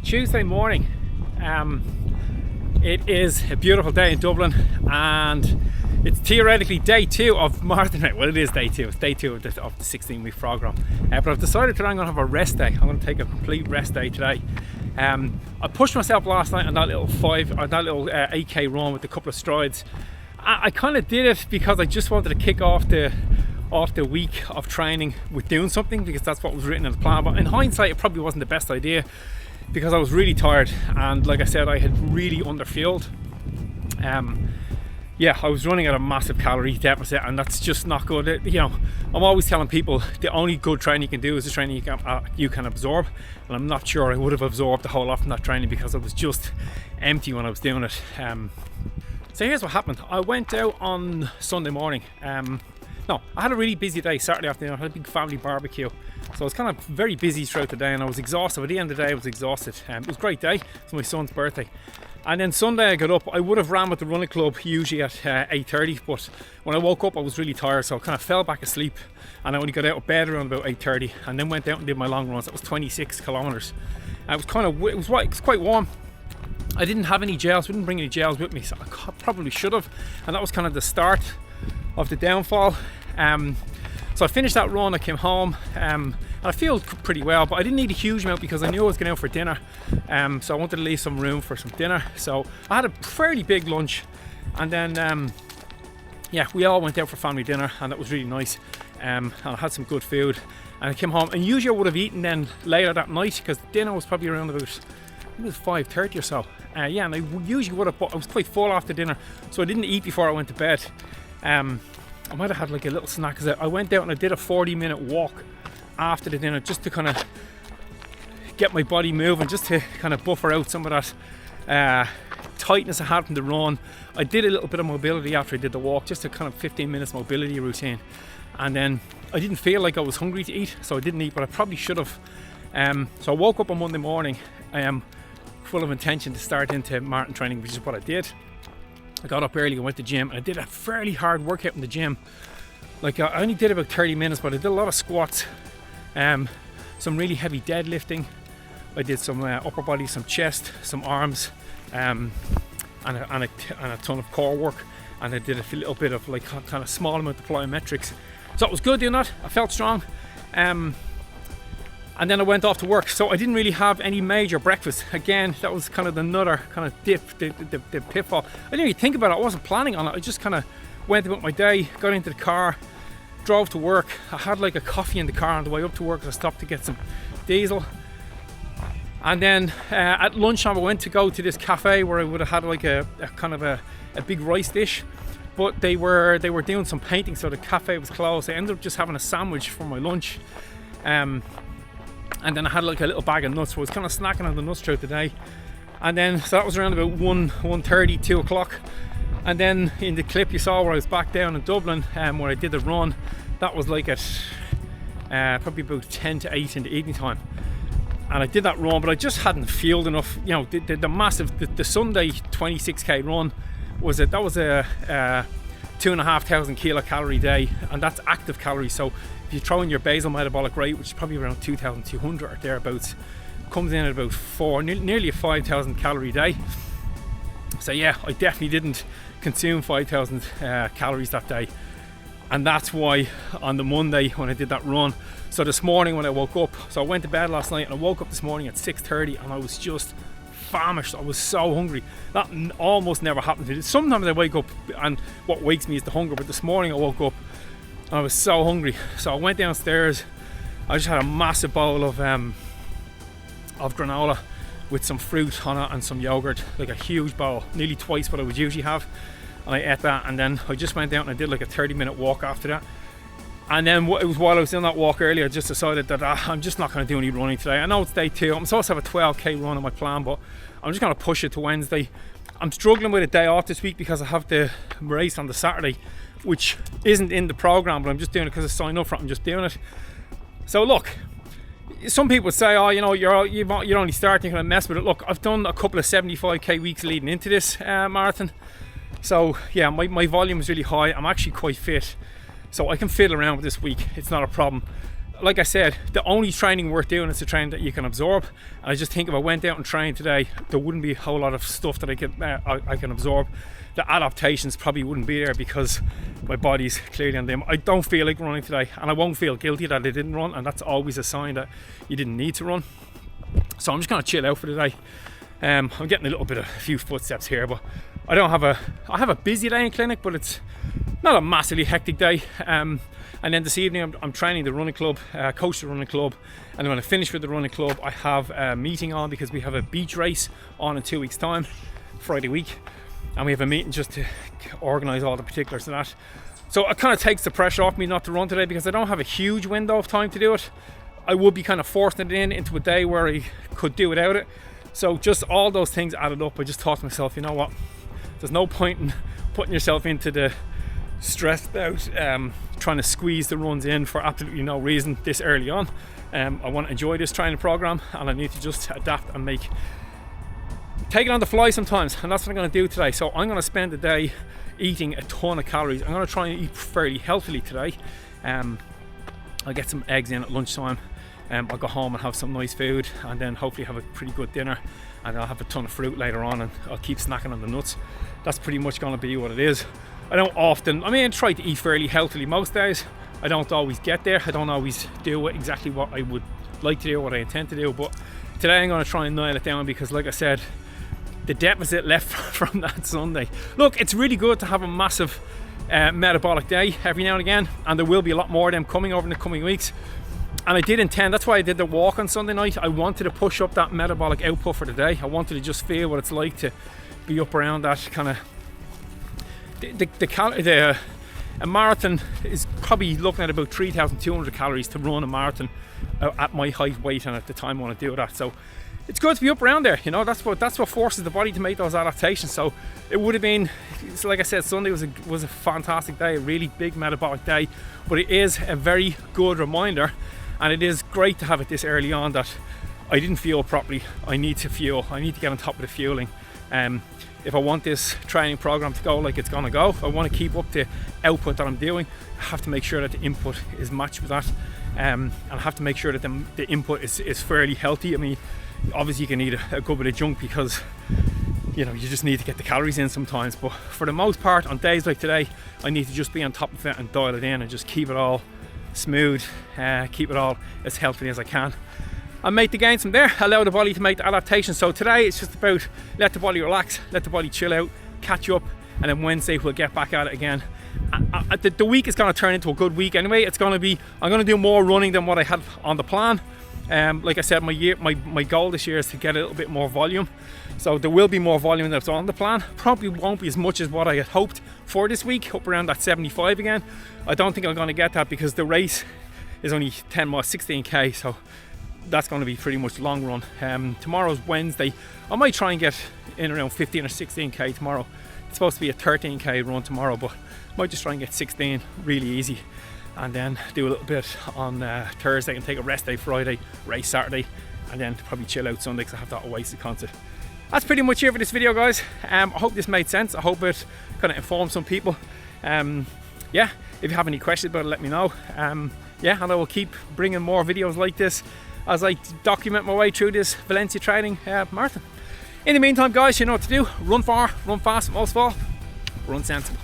Tuesday morning. It is a beautiful day in Dublin, and it's theoretically day 2 of marathon. Well, it is day 2. It's day 2 of the 16-week program. But I've decided today I'm going to have a rest day. I'm going to take a complete rest day today. I pushed myself last night on that little 8k run with a couple of strides. I kind of did it because I just wanted to kick off the week of training with doing something, because that's what was written in the plan. But in hindsight, it probably wasn't the best idea, because I was really tired, and like I said, I had really underfueled. I was running at a massive calorie deficit, and that's just not good. I'm always telling people the only good training you can do is the training you can absorb, and I'm not sure I would have absorbed a whole lot from that training because I was just empty when I was doing it. So here's what happened. I went out on Sunday morning. I had a really busy day Saturday afternoon. I had a big family barbecue, so I was kind of very busy throughout the day, and I was exhausted. At the end of the day, I was exhausted. It was a great day. It's my son's birthday. And then Sunday I got up. I would have ran with the running club usually at 8:30, but when I woke up I was really tired, so I kind of fell back asleep, and I only got out of bed around about 8:30, and then went out and did my long runs. That was 26 kilometers. And it was quite warm. I didn't have any gels. We didn't bring any gels with me, so I probably should have. And that was kind of the start of the downfall. So I finished that run. I came home, and I feel pretty well, but I didn't need a huge amount because I knew I was going out for dinner. So I wanted to leave some room for some dinner. So I had a fairly big lunch, and then we all went out for family dinner, and that was really nice. And I had some good food, and I came home. And usually I would have eaten then later that night, because dinner was probably around about, it was 5:30 or so. And I usually would have, but I was quite full after dinner, so I didn't eat before I went to bed. I might have had like a little snack, because I went out and I did a 40-minute walk after the dinner, just to kind of get my body moving, just to kind of buffer out some of that tightness I had from the run. I did a little bit of mobility after I did the walk, just a kind of 15 minutes mobility routine, and then I didn't feel like I was hungry to eat, so I didn't eat, but I probably should have. So I woke up on Monday morning full of intention to start into marathon training, which is what I did. I got up early and went to the gym, and I did a fairly hard workout in the gym. Like, I only did about 30 minutes, but I did a lot of squats, some really heavy deadlifting. I did some upper body, some chest, some arms, and a ton of core work. And I did a little bit of like kind of small amount of plyometrics. So it was good doing that. I felt strong. And then I went off to work, so I didn't really have any major breakfast. Again, that was kind of another kind of dip, the pitfall. I didn't really think about it. I wasn't planning on it. I just kind of went about my day, got into the car, drove to work. I had like a coffee in the car on the way up to work. I stopped to get some diesel. And then at lunchtime I went to go to this cafe where I would have had like a kind of a big rice dish. But they were doing some painting, so the cafe was closed. I ended up just having a sandwich for my lunch. And then I had like a little bag of nuts, so I was kind of snacking on the nuts throughout the day. And then, so that was around about 1:30, 2 o'clock. And then in the clip you saw where I was back down in Dublin, where I did the run, that was like at probably about 10 to 8 in the evening time. And I did that run, but I just hadn't fueled enough. You know, the massive, the Sunday 26k run was a 2,500 kilocalorie day, and that's active calories. So if you throw in your basal metabolic rate, which is probably around 2,200 or thereabouts, comes in at about nearly a 5,000 calorie day. So yeah, I definitely didn't consume 5,000 calories that day, and that's why on the Monday when I did that run. So this morning when I woke up, so I went to bed last night and I woke up this morning at 6:30, and I was just famished. I was so hungry. That almost never happens to me. Sometimes I wake up and what wakes me is the hunger, but this morning I woke up and I was so hungry. So I went downstairs. I just had a massive bowl of granola with some fruit on it and some yogurt, like a huge bowl, nearly twice what I would usually have. And I ate that, and then I just went out and I did like a 30-minute walk after that. And then it was while I was doing that walk earlier, I just decided that I'm just not going to do any running today. I know it's day 2. I'm supposed to have a 12k run on my plan, but I'm just going to push it to Wednesday. I'm struggling with a day off this week because I have the race on the Saturday, which isn't in the program, but I'm just doing it because I signed up for it. I'm just doing it. So look, some people say, oh, you know, you're only starting, kind of mess with it. Look, I've done a couple of 75k weeks leading into this marathon. So yeah, my volume is really high. I'm actually quite fit, so I can fiddle around with this week. It's not a problem. like I said, the only training worth doing is the training that you can absorb. And I just think if I went out and trained today, there wouldn't be a whole lot of stuff that I can absorb. The adaptations probably wouldn't be there because my body's clearly on them. I don't feel like running today, and I won't feel guilty that I didn't run, and that's always a sign that you didn't need to run. So I'm just gonna chill out for today. I'm getting a few footsteps here, but I have a busy day in clinic, but it's not a massively hectic day. And then this evening I'm training the running club, coach the running club, and then when I finish with the running club, I have a meeting on because we have a beach race on in 2 weeks time, Friday week, and we have a meeting just to organise all the particulars of that. So it kind of takes the pressure off me not to run today because I don't have a huge window of time to do it. I would be kind of forcing it into a day where I could do without it. So just all those things added up, I just thought to myself, you know what, there's no point in putting yourself into the stressed out trying to squeeze the runs in for absolutely no reason this early on. I want to enjoy this training program, and I need to just adapt and take it on the fly sometimes, and that's what I'm going to do today. So I'm going to spend the day eating a ton of calories. I'm going to try and eat fairly healthily today. I'll get some eggs in at lunchtime. I'll go home and have some nice food, and then hopefully have a pretty good dinner, and I'll have a ton of fruit later on, and I'll keep snacking on the nuts. That's pretty much going to be what it is. I try to eat fairly healthily most days. I don't always get there. I don't always do exactly what I would like to do, what I intend to do, but today I'm going to try and nail it down because, like I said, the deficit left from that Sunday. Look, it's really good to have a massive metabolic day every now and again, and there will be a lot more of them coming over in the coming weeks. And I did intend, that's why I did the walk on Sunday night. I wanted to push up that metabolic output for the day. I wanted to just feel what it's like to be up around that kind of a marathon is probably looking at about 3,200 calories to run a marathon at my height, weight, and at the time I want to do that. So it's good to be up around there, you know. That's what forces the body to make those adaptations. So it would have been, like I said, Sunday was a fantastic day, a really big metabolic day, but it is a very good reminder, and it is great to have it this early on that I didn't fuel properly. I need to fuel. I need to get on top of the fueling. If I want this training program to go like it's gonna go, if I want to keep up the output that I'm doing, I have to make sure that the input is matched with that, and I have to make sure that the input is fairly healthy. I mean, obviously you can eat a good bit of junk because, you know, you just need to get the calories in sometimes, but for the most part on days like today, I need to just be on top of it and dial it in and just keep it all smooth, keep it all as healthy as I can, and make the gains from there. Allow the body to make the adaptation. So today it's just about let the body relax, let the body chill out, catch up, and then Wednesday we'll get back at it again. The week is going to turn into a good week anyway. I'm going to do more running than what I had on the plan. Like I said, my goal this year is to get a little bit more volume, so there will be more volume that's on the plan. Probably won't be as much as what I had hoped for this week, up around that 75 again. I don't think I'm going to get that because the race is only 10 miles, 16k, so that's going to be pretty much long run. Tomorrow's Wednesday. I might try and get in around 15 or 16k tomorrow. It's supposed to be a 13k run tomorrow, but I might just try and get 16 really easy, and then do a little bit on Thursday and take a rest day Friday, race Saturday, and then probably chill out Sunday because I have that Oasis concert. That's pretty much it for this video, guys. I hope this made sense. I hope it kind of informed some people. Yeah, if you have any questions about it, let me know. Yeah, and I will keep bringing more videos like this as I document my way through this Valencia training marathon. In the meantime, guys, you know what to do. Run far, run fast, most of all, run sensible.